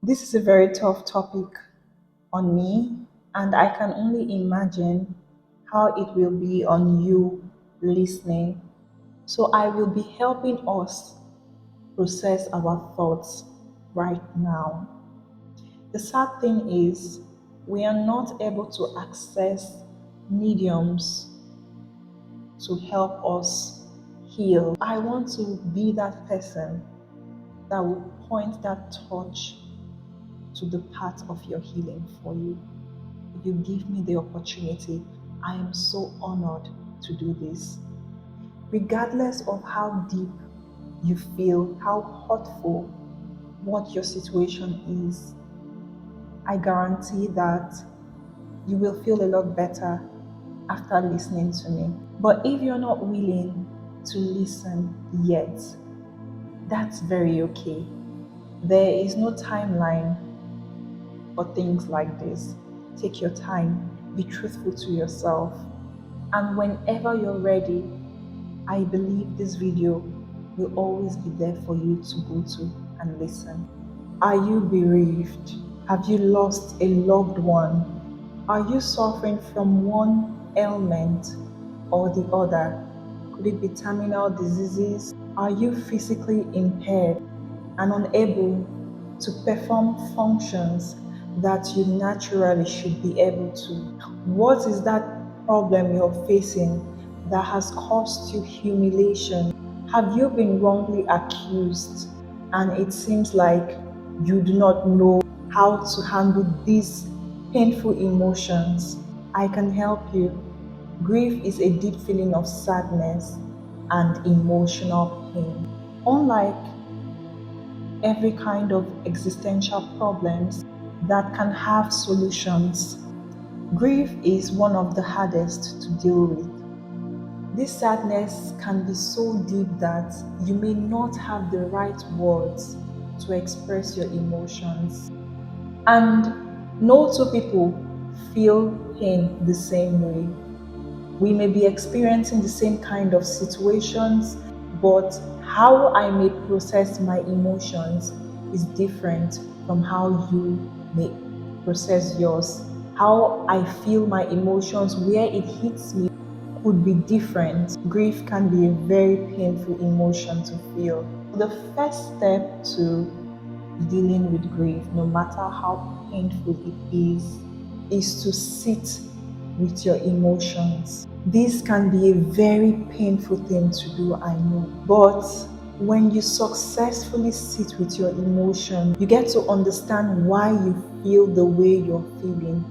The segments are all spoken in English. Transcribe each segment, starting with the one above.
This is a very tough topic on me, and I can only imagine how it will be on you listening. So, I will be helping us process our thoughts right now. The sad thing is, we are not able to access mediums to help us heal. I want to be that person that will point that torch to the path of your healing for you. If you give me the opportunity, I am so honored to do this. Regardless of how deep you feel, how hurtful what your situation is, I guarantee that you will feel a lot better after listening to me. But if you're not willing to listen yet, that's very okay. There is no timeline for things like this. Take your time, be truthful to yourself, and whenever you're ready, I believe this video will always be there for you to go to and listen. Are you bereaved? Have you lost a loved one? Are you suffering from one ailment or the other? Could it be terminal diseases? Are you physically impaired and unable to perform functions that you naturally should be able to? What is that problem you're facing that has caused you humiliation? Have you been wrongly accused and it seems like you do not know how to handle these painful emotions? I can help you. Grief is a deep feeling of sadness and emotional pain. Unlike every kind of existential problems that can have solutions, grief is one of the hardest to deal with. This sadness can be so deep that you may not have the right words to express your emotions. And no two people feel pain the same way. We may be experiencing the same kind of situations, but how I may process my emotions is different from how you may process yours. How I feel my emotions, where it hits me, could be different. Grief can be a very painful emotion to feel. The first step to dealing with grief, no matter how painful it is to sit with your emotions. This can be a very painful thing to do, I know. But when you successfully sit with your emotion, you get to understand why you feel the way you're feeling.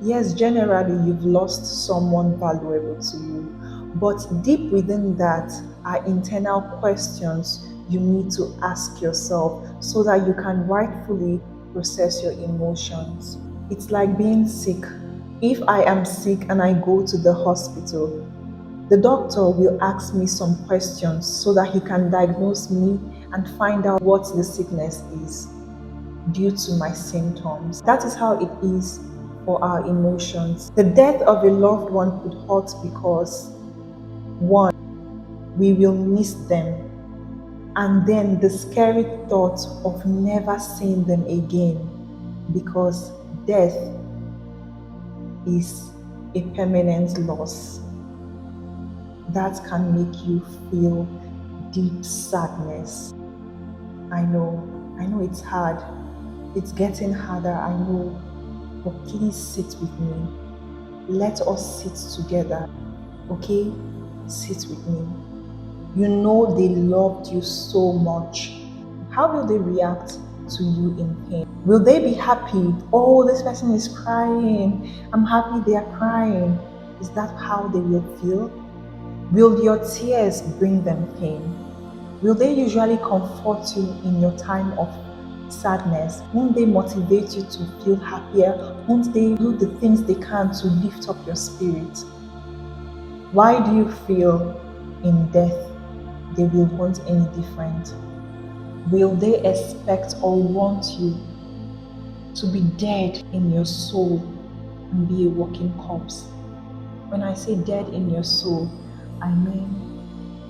Yes, generally you've lost someone valuable to you, but deep within that are internal questions you need to ask yourself so that you can rightfully process your emotions. It's like being sick. If I am sick and I go to the hospital, the doctor will ask me some questions so that he can diagnose me and find out what the sickness is due to my symptoms. That is how it is for our emotions. The death of a loved one could hurt because, one, we will miss them, and then the scary thought of never seeing them again, because death is a permanent loss. That can make you feel deep sadness. I know it's hard. It's getting harder, I know. But please sit with me. Let us sit together. Okay? Sit with me. You know they loved you so much. How will they react to you in pain? Will they be happy? Oh, this person is crying. I'm happy they are crying. Is that how they will feel? Will your tears bring them pain? Will they usually comfort you in your time of sadness? Won't they motivate you to feel happier? Won't they do the things they can to lift up your spirit? Why do you feel in death they will want any different? Will they expect or want you to be dead in your soul and be a walking corpse? When I say dead in your soul, I mean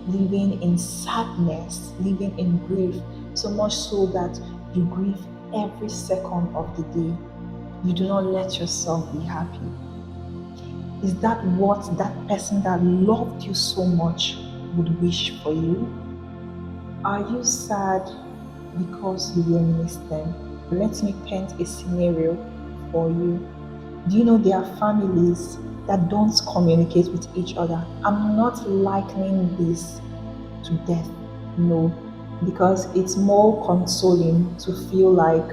living in sadness, living in grief, so much so that you grieve every second of the day, you do not let yourself be happy? Is that what that person that loved you so much would wish for you? Are you sad because you will miss them? Let me paint a scenario for you. Do you know there are families that don't communicate with each other? I'm not likening this to death, no, because it's more consoling to feel like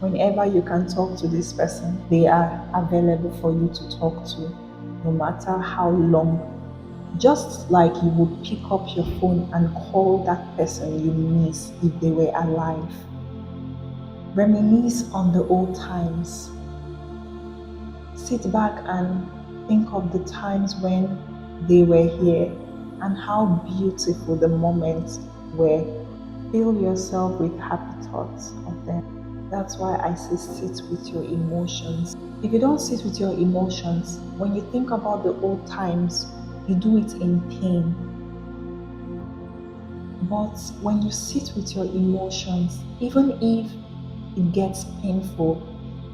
whenever you can talk to this person, they are available for you to talk to, no matter how long. Just like you would pick up your phone and call that person you miss if they were alive. Reminisce on the old times. Sit back and think of the times when they were here and how beautiful the moments were. Fill yourself with happy thoughts of them. That's why I say sit with your emotions. If you don't sit with your emotions, when you think about the old times, you do it in pain. But when you sit with your emotions, even if it gets painful,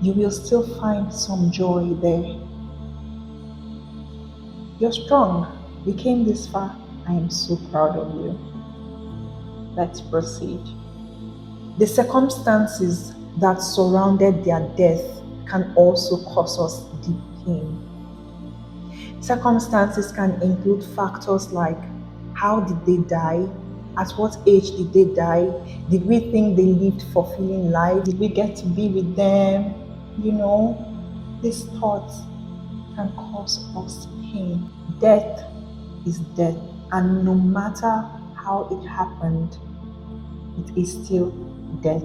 you will still find some joy there. You're strong. You came this far. I am so proud of you. Let's proceed. The circumstances that surrounded their death can also cause us deep pain. Circumstances can include factors like how did they die? At what age did they die? Did we think they lived fulfilling life? Did we get to be with them? You know, these thoughts can cause us pain. Death is death, and no matter how it happened, it is still death.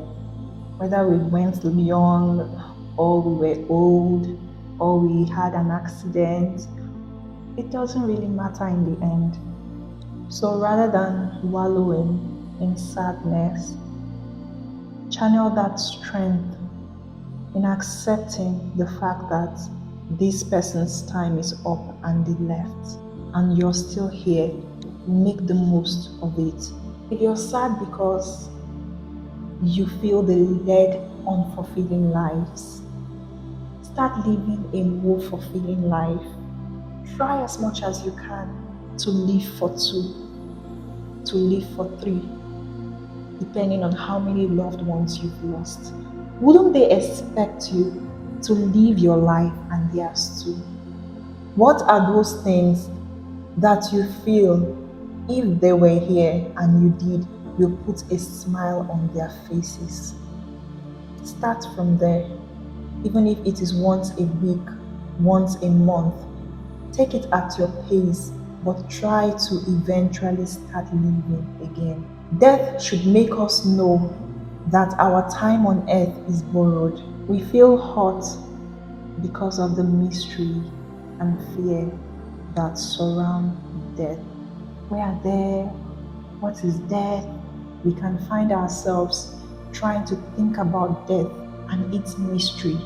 Whether we went young, or we were old, or we had an accident, it doesn't really matter in the end. So rather than wallowing in sadness, channel that strength in accepting the fact that this person's time is up and they left, and you're still here. Make the most of it. If you're sad because you feel they led unfulfilling lives, start living a more fulfilling life. Try as much as you can to live for two, to live for three, depending on how many loved ones you've lost. Wouldn't they expect you to live your life and theirs too? What are those things that you feel if they were here and you did, will put a smile on their faces? Start from there. Even if it is once a week, once a month, take it at your pace, but try to eventually start living again. Death should make us know that our time on earth is borrowed. We feel hot because of the mystery and fear that surround death. We are there. What is death? We can find ourselves trying to think about death and its mystery.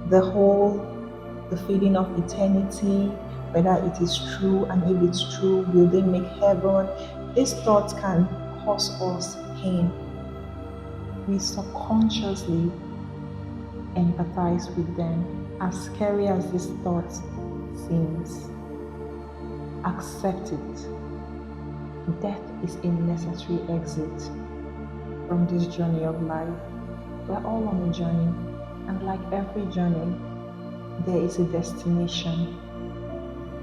The feeling of eternity, whether it is true, and if it's true, will they make heaven? These thoughts can cause us pain. We subconsciously empathize with them. As scary as this thought seems, accept it. Death is a necessary exit from this journey of life. We're all on a journey, and like every journey, there is a destination.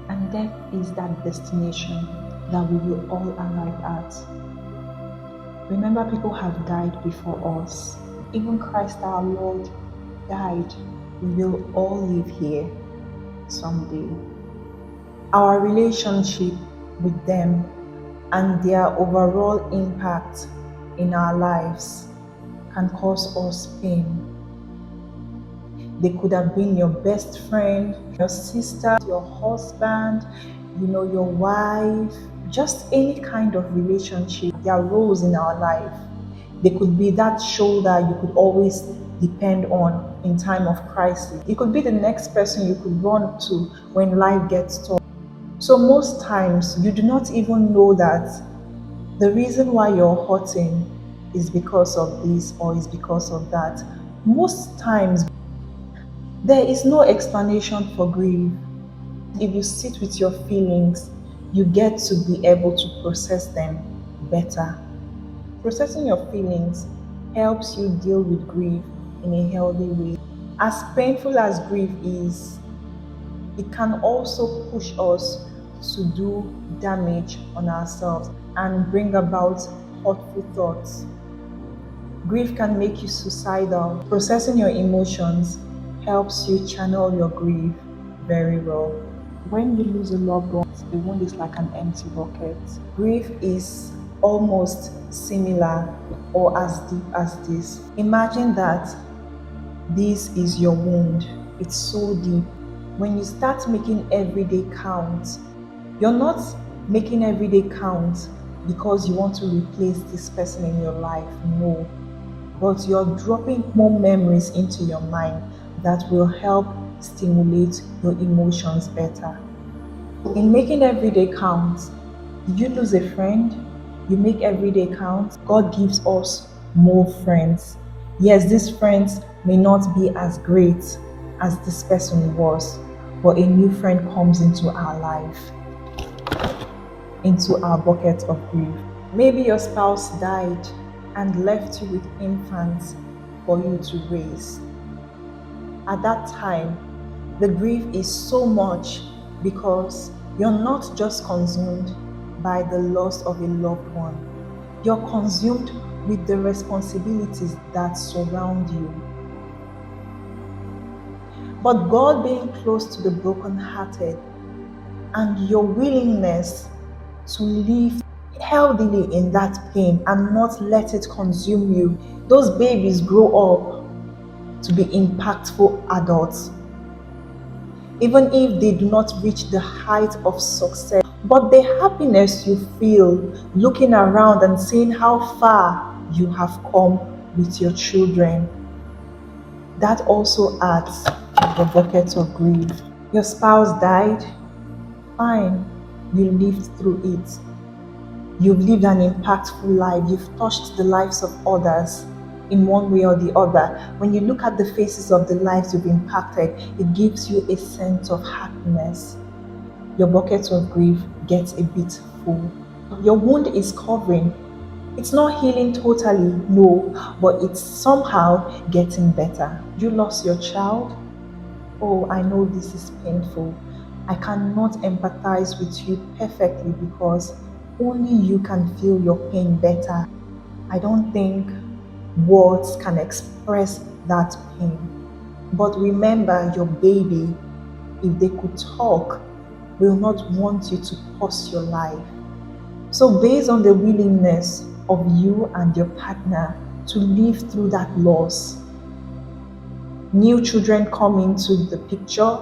And death is that destination that we will all arrive at. Remember, people have died before us. Even Christ our Lord died. We will all live here someday. Our relationship with them and their overall impact in our lives can cause us pain. They could have been your best friend, your sister, your husband, your wife, just any kind of relationship, their roles in our life. They could be that shoulder you could always depend on in time of crisis. It could be the next person you could run to when life gets tough. So most times you do not even know that the reason why you're hurting is because of this or is because of that. Most times, there is no explanation for grief. If you sit with your feelings, you get to be able to process them better. Processing your feelings helps you deal with grief in a healthy way. As painful as grief is, it can also push us to do damage on ourselves and bring about hurtful thoughts. Grief can make you suicidal. Processing your emotions helps you channel your grief very well. When you lose a loved one, the wound is like an empty bucket. Grief is almost similar or as deep as this. Imagine that this is your wound. It's so deep. When you start making every day count, you're not making every day count because you want to replace this person in your life. No. But you're dropping more memories into your mind that will help stimulate your emotions better. In making every day count, you lose a friend, you make every day count. God gives us more friends. Yes, these friends may not be as great as this person was, but a new friend comes into our life, into our bucket of grief. Maybe your spouse died and left you with infants for you to raise. At that time, the grief is so much because you're not just consumed by the loss of a loved one, you're consumed with the responsibilities that surround you. But God being close to the brokenhearted and your willingness to live healthily in that pain and not let it consume you, those babies grow up to be impactful adults. Even if they do not reach the height of success, but the happiness you feel looking around and seeing how far you have come with your children, that also adds to the bucket of grief. Your spouse died, fine, you lived through it. You've lived an impactful life. You've touched the lives of others in one way or the other. When you look at the faces of the lives you've impacted, it gives you a sense of happiness. Your bucket of grief gets a bit full. Your wound is covering. It's not healing totally, no, but it's somehow getting better. You lost your child. Oh, I know this is painful. I cannot empathize with you perfectly because only you can feel your pain better. I don't think words can express that pain. But remember, your baby, if they could talk, will not want you to pause your life. So, based on the willingness of you and your partner to live through that loss, new children come into the picture.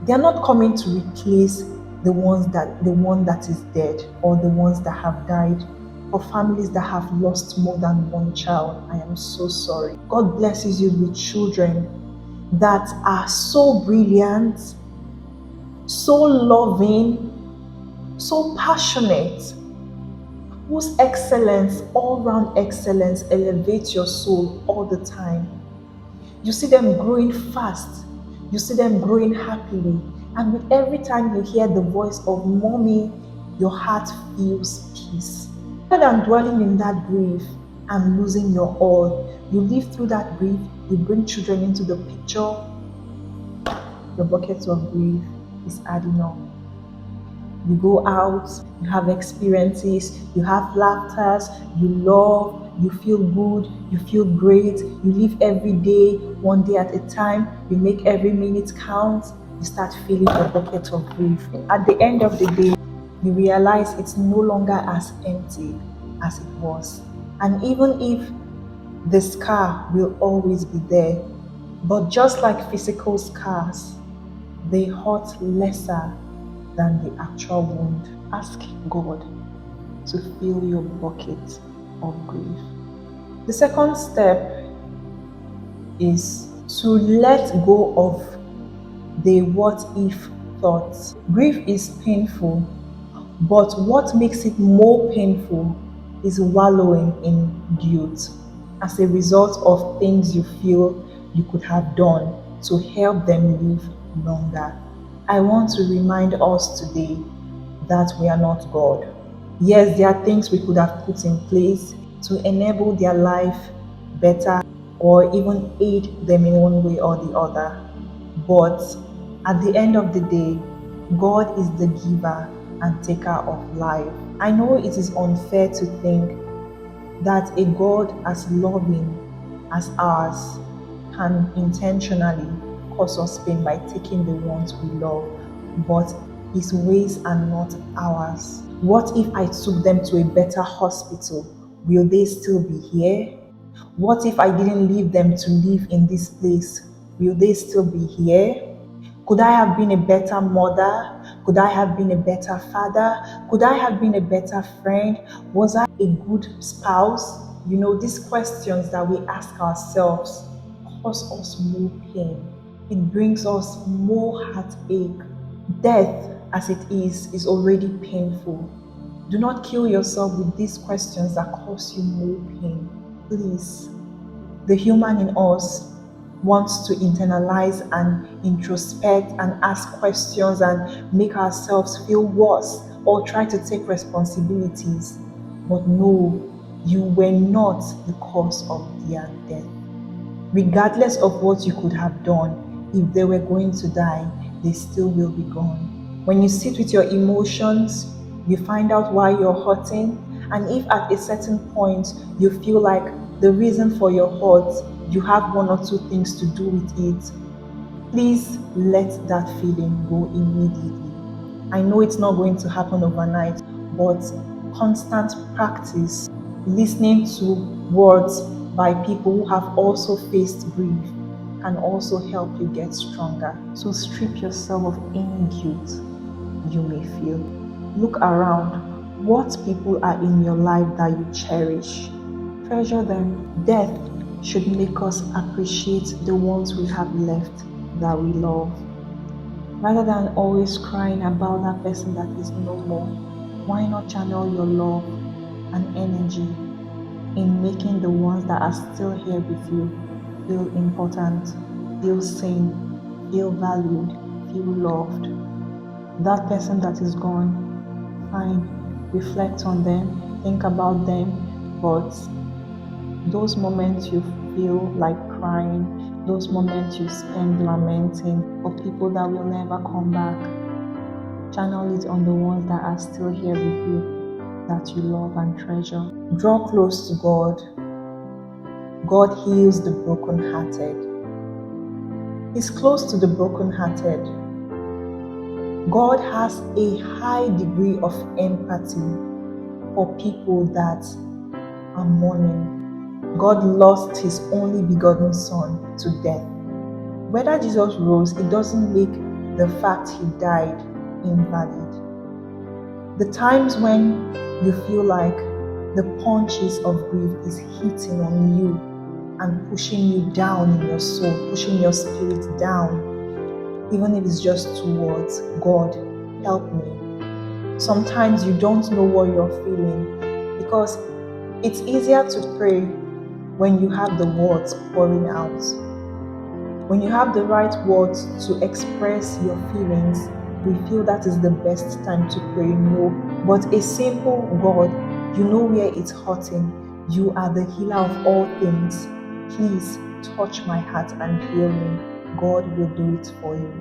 They're not coming to replace the one that is dead or the ones that have died. For families that have lost more than one child, I am so sorry. God blesses you with children that are so brilliant, so loving, so passionate, whose excellence, all-round excellence, elevates your soul all the time. You see them growing fast. You see them growing happily. And with every time you hear the voice of mommy, your heart feels peace. Rather than dwelling in that grief and losing your all, you live through that grief, you bring children into the picture, your bucket of grief is adding up. You go out, you have experiences, you have laughters, you love, you feel good, you feel great, you live every day, one day at a time, you make every minute count, you start feeling the bucket of grief. At the end of the day, you realize it's no longer as empty as it was. And even if the scar will always be there, but just like physical scars, they hurt lesser than the actual wound. Ask God to fill your bucket of grief. The second step is to let go of the what if thoughts. Grief is painful, but what makes it more painful is wallowing in guilt as a result of things you feel you could have done to help them live longer. I want to remind us today that we are not God. Yes, there are things we could have put in place to enable their life better or even aid them in one way or the other. But at the end of the day, God is the giver and taker of life. I know it is unfair to think that a God as loving as ours can intentionally cause us pain by taking the ones we love, but his ways are not ours. What if I took them to a better hospital? Will they still be here? What if I didn't leave them to live in this place? Will they still be here? Could I have been a better mother? Could I have been a better father? Could I have been a better friend? Was I a good spouse? These questions that we ask ourselves cause us more pain. It brings us more heartache. Death, as it is already painful. Do not kill yourself with these questions that cause you more pain. Please. The human in us wants to internalize and introspect and ask questions and make ourselves feel worse or try to take responsibilities. But no, you were not the cause of their death. Regardless of what you could have done, if they were going to die, they still will be gone. When you sit with your emotions, you find out why you're hurting, and if at a certain point you feel like the reason for your hurt, you have one or two things to do with it, please let that feeling go immediately. I know it's not going to happen overnight, but constant practice, listening to words by people who have also faced grief, can also help you get stronger. So strip yourself of any guilt you may feel. Look around. What people are in your life that you cherish? Treasure them. Death should make us appreciate the ones we have left that we love. Rather than always crying about that person that is no more, why not channel your love and energy in making the ones that are still here with you feel important, feel seen, feel valued, feel loved? That person that is gone, fine, reflect on them, think about them, but those moments you feel like crying, those moments you spend lamenting for people that will never come back, channel it on the ones that are still here with you, that you love and treasure. Draw close to God. God heals the brokenhearted. He's close to the brokenhearted. God has a high degree of empathy for people that are mourning. God lost his only begotten son to death. Whether Jesus rose, it doesn't make the fact he died invalid. The times when you feel like the punches of grief is hitting on you and pushing you down in your soul, pushing your spirit down, even if it's just 2 words, God, help me. Sometimes you don't know what you're feeling because it's easier to pray when you have the words pouring out. When you have the right words to express your feelings, we feel that is the best time to pray. No, but a simple God, you know where it's hurting. You are the healer of all things. Please touch my heart and heal me. God will do it for you.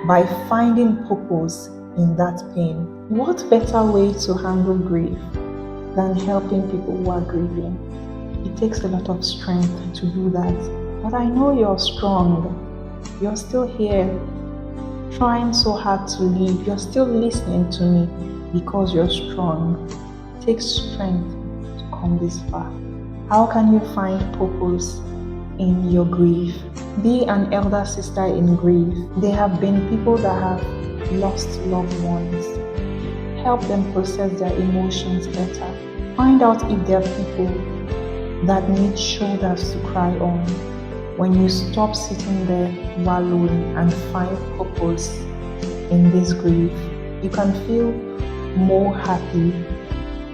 By finding purpose in that pain. What better way to handle grief than helping people who are grieving? It takes a lot of strength to do that. But I know you're strong. You're still here, trying so hard to live. You're still listening to me because you're strong. It takes strength to come this far. How can you find purpose in your grief? Be an elder sister in grief. There have been people that have lost loved ones. Help them process their emotions better. Find out if there are people that need shoulders to cry on. When you stop sitting there wallowing and find purpose in this grief, you can feel more happy,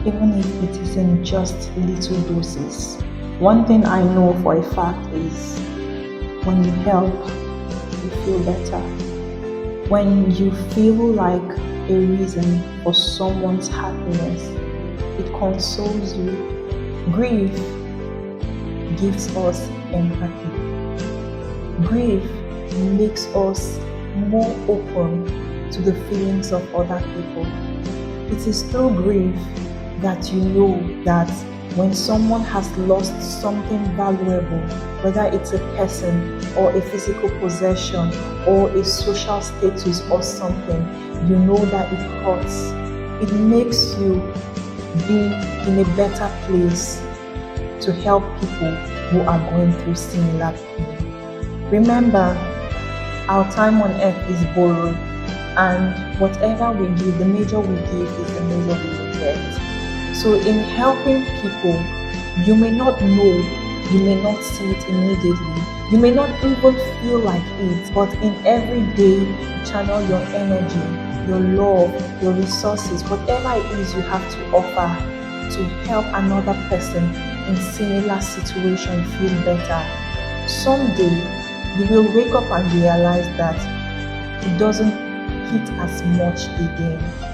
even if it is in just little doses. One thing I know for a fact is when you help, you feel better. When you feel like a reason for someone's happiness, it consoles you. Grief gives us empathy. Grief makes us more open to the feelings of other people. It is through grief that you know that when someone has lost something valuable, whether it's a person or a physical possession or a social status or something, you know that it hurts. It makes you be in a better place to help people who are going through similar pain. Remember, our time on earth is borrowed, and whatever we give, the measure we give is the measure we will get. So in helping people, you may not know, you may not see it immediately, you may not even feel like it, but in every day, channel your energy, your love, your resources, whatever it is you have to offer to help another person in similar situation feel better. Someday, you will wake up and realize that it doesn't hit as much again.